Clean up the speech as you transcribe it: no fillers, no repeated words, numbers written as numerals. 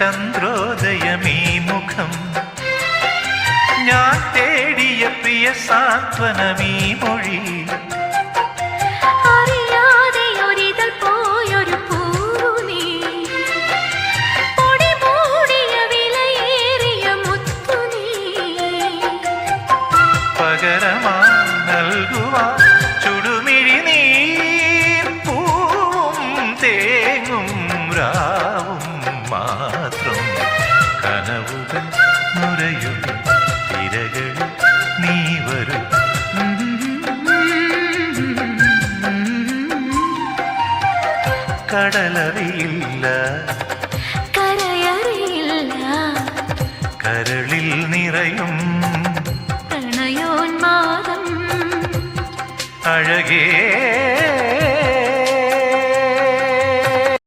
ചന്ദ്രോദയമീ മുഖം ഞാൻ തേടിയ പ്രിയ സാന്ത്വനമീ മൊഴി പകരമാ നൽകുവാ ചുടുമിഴി നീർ പൂവും തേങ്ങും രാവും മാത്രം കനവുകൾ നുരയും തിരകൾ നീ വരും കടലറിയില്ല കരയറിയില്ല കരളിൽ നിറയും പ്രണയോന്മാദം അഴകേ